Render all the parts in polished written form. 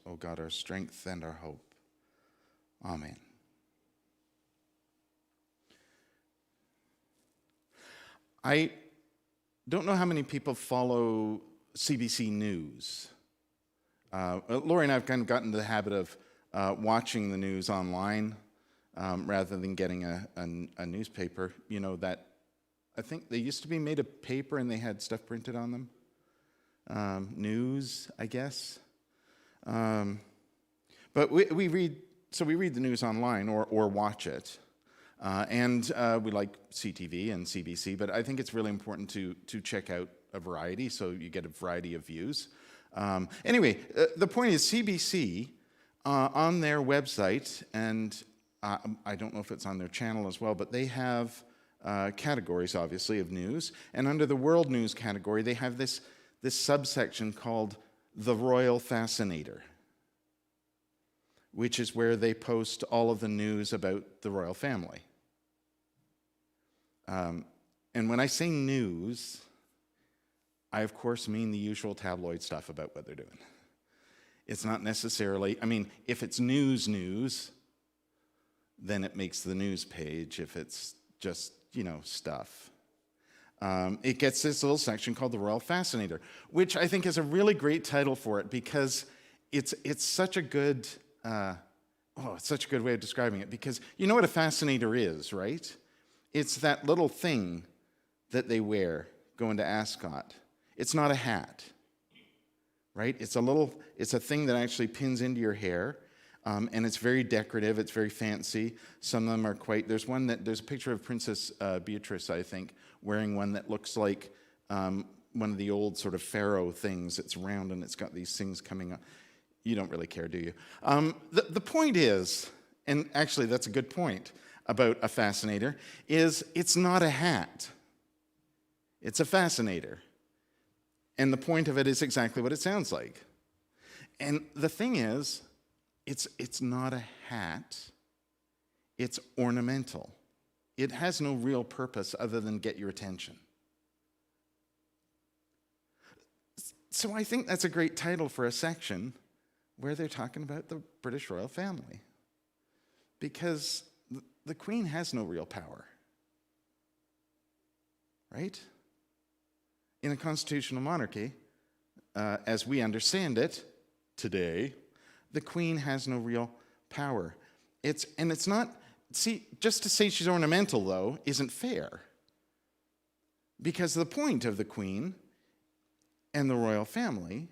O God, our strength and our hope. Amen. I don't know how many people follow CBC News. Lori and I have kind of gotten into the habit of watching the news online rather than getting a newspaper. You know, that I think they used to be made of paper and they had stuff printed on them. News, I guess. But we read the news online or watch it. And we like CTV and CBC, but I think it's really important to check out a variety so you get a variety of views. Anyway, the point is CBC on their website, and I don't know if it's on their channel as well, but they have categories, obviously, of news. And under the world news category, they have this subsection called the Royal Fascinator, which is where they post all of the news about the royal family. And when I say news, I of course mean the usual tabloid stuff about what they're doing. It's not necessarily, I mean, if it's news, then it makes the news page. If it's just, stuff. It gets this little section called the Royal Fascinator, which I think is a really great title for it because it's such a good, it's such a good way of describing it, because you know what a fascinator is, right? It's that little thing that they wear going to Ascot. It's not a hat, right? It's a thing that actually pins into your hair, and it's very decorative. It's very fancy. Some of them are there's a picture of Princess Beatrice, I think, wearing one that looks like one of the old sort of pharaoh things. It's round and it's got these things coming up. You don't really care, do you? The point is, and actually that's a good point about a fascinator, is it's not a hat. It's a fascinator. And the point of it is exactly what it sounds like. And the thing is, it's not a hat. It's ornamental. It has no real purpose other than get your attention. So I think that's a great title for a section where they're talking about the British royal family. Because the Queen has no real power. Right? In a constitutional monarchy, as we understand it today, the Queen has no real power. It's not, just to say she's ornamental, though, isn't fair. Because the point of the Queen and the royal family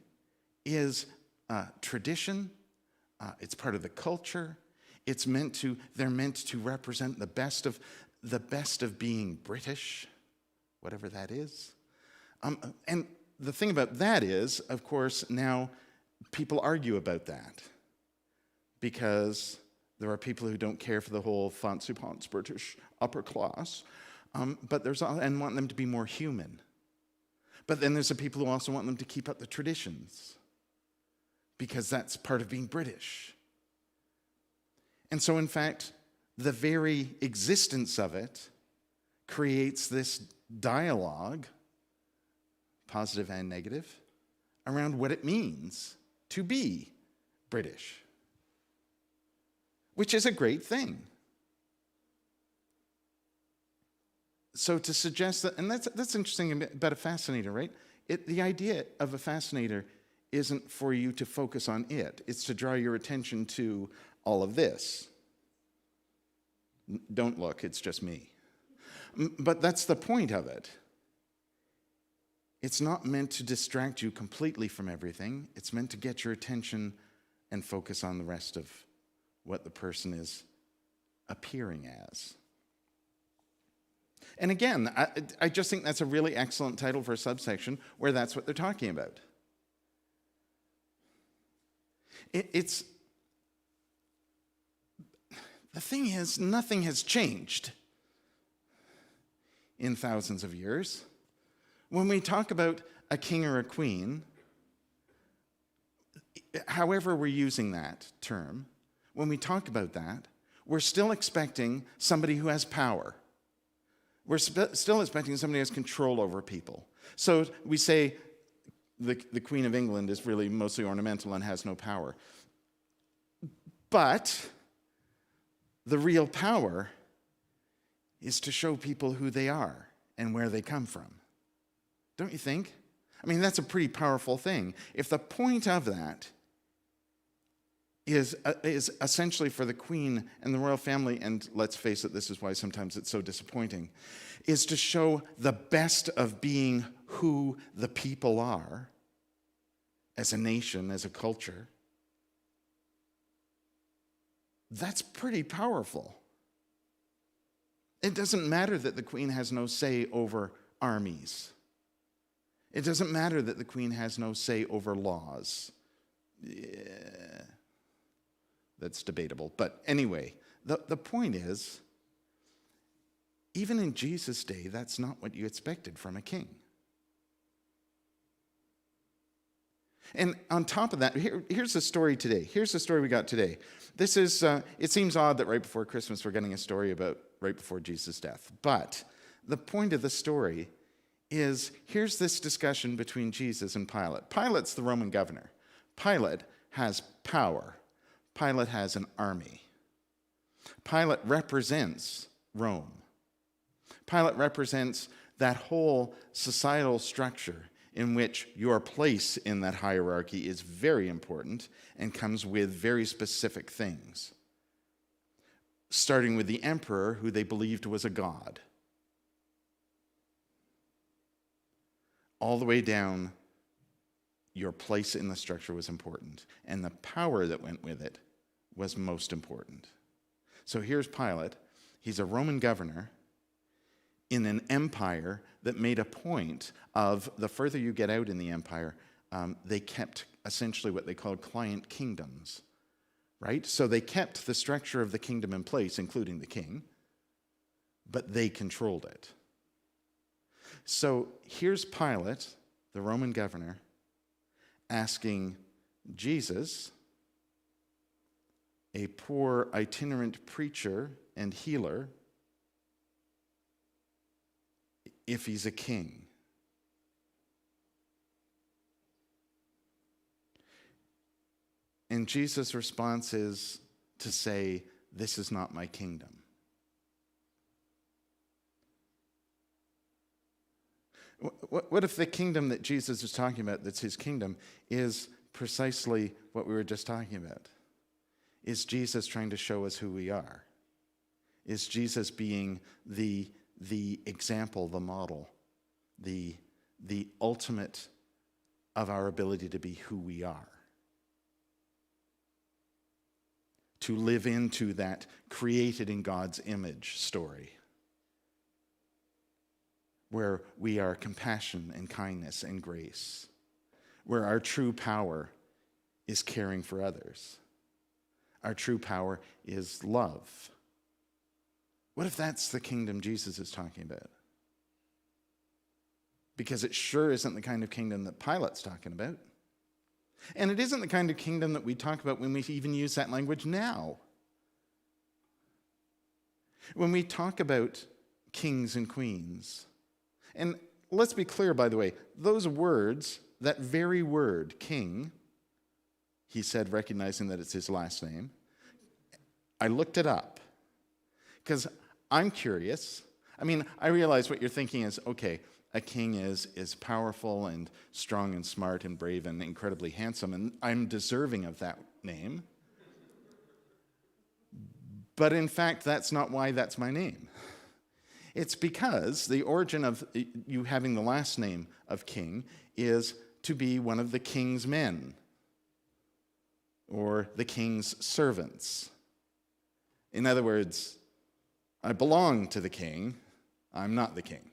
is tradition, it's part of the culture, they're meant to represent the best of being British, whatever that is. And the thing about that is, of course, now people argue about that because there are people who don't care for the whole fancy pants British upper class, and want them to be more human. But then there's the people who also want them to keep up the traditions because that's part of being British. And so, in fact, the very existence of it creates this dialogue, positive and negative, around what it means to be British, which is a great thing. So to suggest that, and that's interesting about a fascinator, right? The idea of a fascinator isn't for you to focus on it. It's to draw your attention to all of this. Don't look, it's just me. But that's the point of it. It's not meant to distract you completely from everything. It's meant to get your attention and focus on the rest of what the person is appearing as. And again, I just think that's a really excellent title for a subsection where that's what they're talking about. The thing is, nothing has changed in thousands of years. When we talk about a king or a queen, however we're using that term, when we talk about that, we're still expecting somebody who has power. We're still expecting somebody who has control over people. So we say the Queen of England is really mostly ornamental and has no power. But the real power is to show people who they are and where they come from. Don't you think? I mean, that's a pretty powerful thing. If the point of that is essentially for the Queen and the royal family, and let's face it, this is why sometimes it's so disappointing, is to show the best of being who the people are as a nation, as a culture, that's pretty powerful. It doesn't matter that the Queen has no say over armies. It doesn't matter that the Queen has no say over laws. Yeah, that's debatable. But anyway, the point is, even in Jesus' day, that's not what you expected from a king. And on top of that, here's the story today. Here's the story we got today. This is, it seems odd that right before Christmas we're getting a story about right before Jesus' death. But the point of the story is, here's this discussion between Jesus and Pilate. Pilate's the Roman governor. Pilate has power. Pilate has an army. Pilate represents Rome. Pilate represents that whole societal structure in which your place in that hierarchy is very important and comes with very specific things. Starting with the emperor, who they believed was a god, all the way down, your place in the structure was important, and the power that went with it was most important. So here's Pilate. He's a Roman governor in an empire that made a point of, the further you get out in the empire, they kept essentially what they called client kingdoms, right? So they kept the structure of the kingdom in place, including the king, but they controlled it. So here's Pilate, the Roman governor, asking Jesus, a poor itinerant preacher and healer, if he's a king. And Jesus' response is to say, this is not my kingdom. What if the kingdom that Jesus is talking about, that's his kingdom, is precisely what we were just talking about? Is Jesus trying to show us who we are? Is Jesus being the example, the model, the ultimate of our ability to be who we are? To live into that created in God's image story, where we are compassion and kindness and grace, where our true power is caring for others. Our true power is love. What if that's the kingdom Jesus is talking about? Because it sure isn't the kind of kingdom that Pilate's talking about. And it isn't the kind of kingdom that we talk about when we even use that language now. When we talk about kings and queens, and let's be clear, by the way, those words, that very word, king, he said, recognizing that it's his last name, I looked it up because I'm curious. I mean, I realize what you're thinking is, okay, a king is powerful and strong and smart and brave and incredibly handsome, and I'm deserving of that name. But in fact, that's not why that's my name. It's because the origin of you having the last name of king is to be one of the king's men or the king's servants. In other words, I belong to the king, I'm not the king.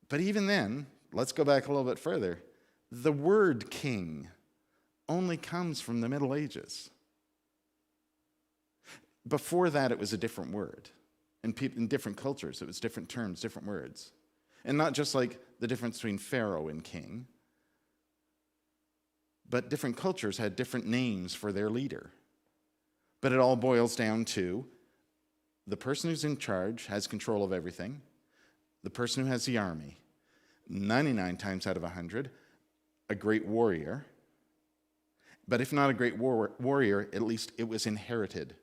But even then, let's go back a little bit further. The word king only comes from the Middle Ages. Before that, it was a different word. In different cultures, it was different terms, different words. And not just like the difference between pharaoh and king, but different cultures had different names for their leader. But it all boils down to the person who's in charge has control of everything, the person who has the army. 99 times out of 100, a great warrior. But if not a great warrior, at least it was inherited.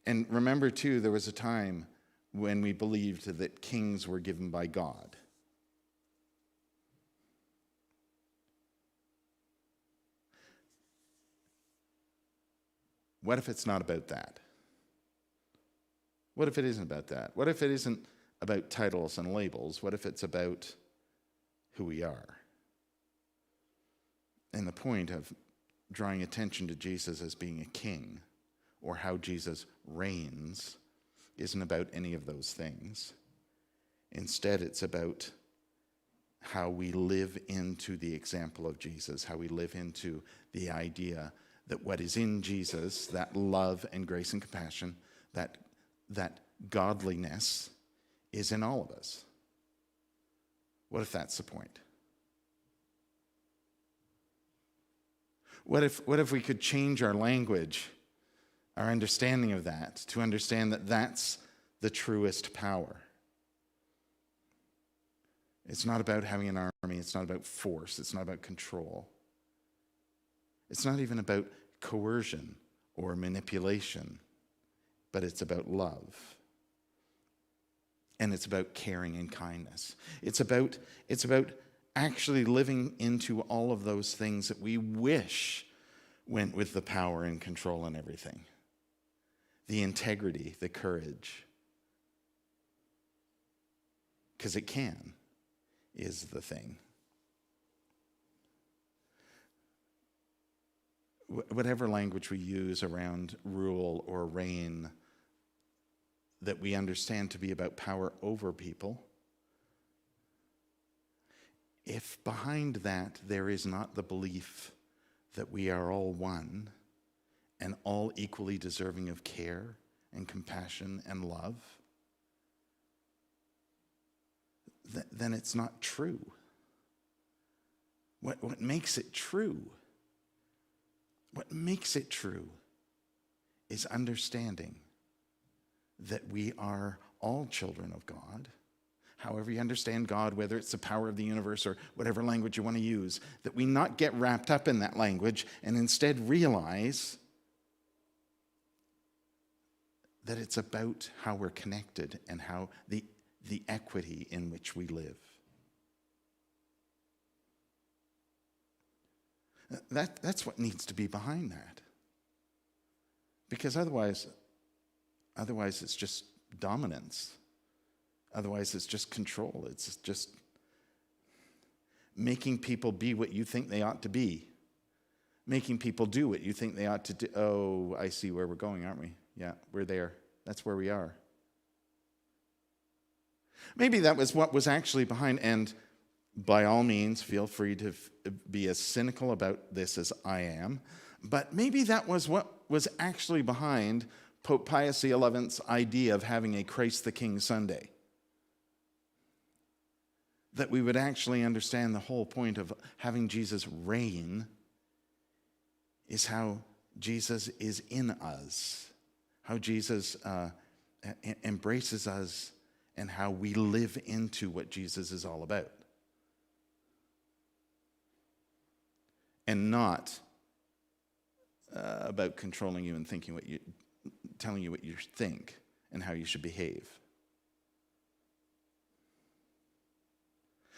And remember, too, there was a time when we believed that kings were given by God. What if it's not about that? What if it isn't about that? What if it isn't about titles and labels? What if it's about who we are? And the point of drawing attention to Jesus as being a king, or how Jesus reigns, isn't about any of those things. Instead, it's about how we live into the example of Jesus, how we live into the idea that what is in Jesus, that love and grace and compassion, that godliness, is in all of us. What if that's the point? What if we could change our language, our understanding of that, to understand that that's the truest power? It's not about having an army. It's not about force. It's not about control. It's not even about coercion or manipulation, but it's about love. And it's about caring and kindness. It's about actually living into all of those things that we wish went with the power and control and everything. The integrity, the courage. Because it can, is the thing. Whatever language we use around rule or reign that we understand to be about power over people, if behind that there is not the belief that we are all one and all equally deserving of care and compassion and love, then it's not true. What makes it true? What makes it true is understanding that we are all children of God. However you understand God, whether it's the power of the universe or whatever language you want to use, that we not get wrapped up in that language and instead realize that it's about how we're connected and how the equity in which we live. That's what needs to be behind that. Because otherwise it's just dominance. Otherwise it's just control. It's just making people be what you think they ought to be. Making people do what you think they ought to do. Oh, I see where we're going, aren't we? Yeah, we're there. That's where we are. Maybe that was what was actually behind, and by all means, feel free to be as cynical about this as I am, but maybe that was what was actually behind Pope Pius XI's idea of having a Christ the King Sunday. That we would actually understand the whole point of having Jesus reign is how Jesus is in us, how Jesus embraces us, and how we live into what Jesus is all about. And not about controlling you and telling you what you think and how you should behave.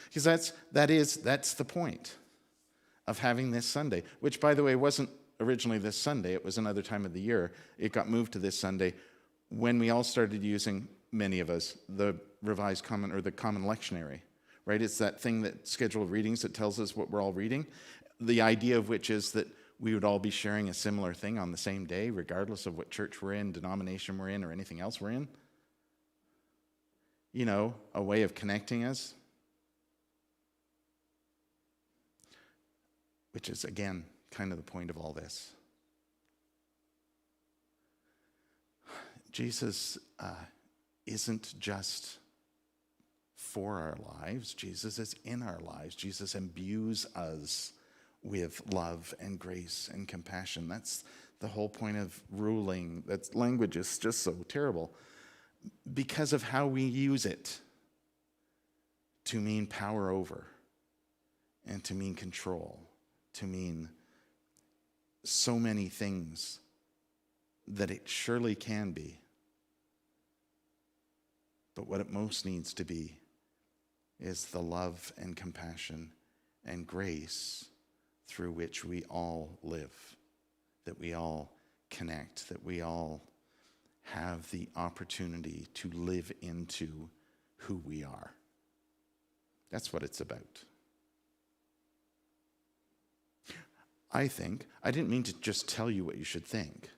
Because that's the point of having this Sunday, which, by the way, wasn't originally this Sunday. It was another time of the year. It got moved to this Sunday when we all started using, many of us, the Revised Common, or the Common Lectionary, right? It's that thing, that schedule of readings that tells us what we're all reading. The idea of which is that we would all be sharing a similar thing on the same day, regardless of what church we're in, denomination we're in, or anything else we're in. You know, a way of connecting us. Which is, again, kind of the point of all this. Jesus isn't just for our lives. Jesus is in our lives. Jesus imbues us with love and grace and compassion. That's the whole point of ruling. That language is just so terrible because of how we use it. to mean power over, and to mean control, to mean so many things that it surely can be. But what it most needs to be is the love and compassion and grace through which we all live, that we all connect, that we all have the opportunity to live into who we are. That's what it's about. I didn't mean to just tell you what you should think.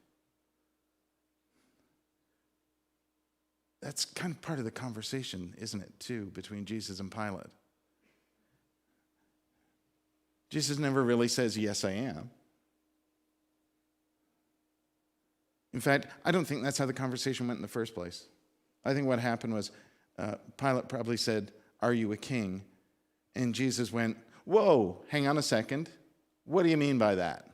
That's kind of part of the conversation, isn't it, too, between Jesus and Pilate? Jesus never really says, yes, I am. In fact, I don't think that's how the conversation went in the first place. I think what happened was Pilate probably said, are you a king? And Jesus went, whoa, hang on a second. What do you mean by that?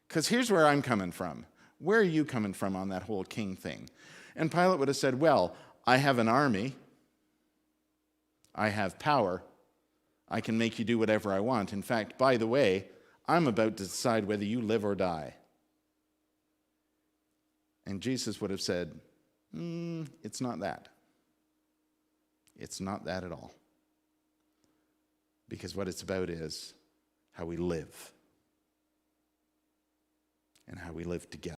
Because here's where I'm coming from. Where are you coming from on that whole king thing? And Pilate would have said, well, I have an army. I have power. I can make you do whatever I want. In fact, by the way, I'm about to decide whether you live or die. And Jesus would have said, it's not that. It's not that at all. Because what it's about is how we live. And how we live together.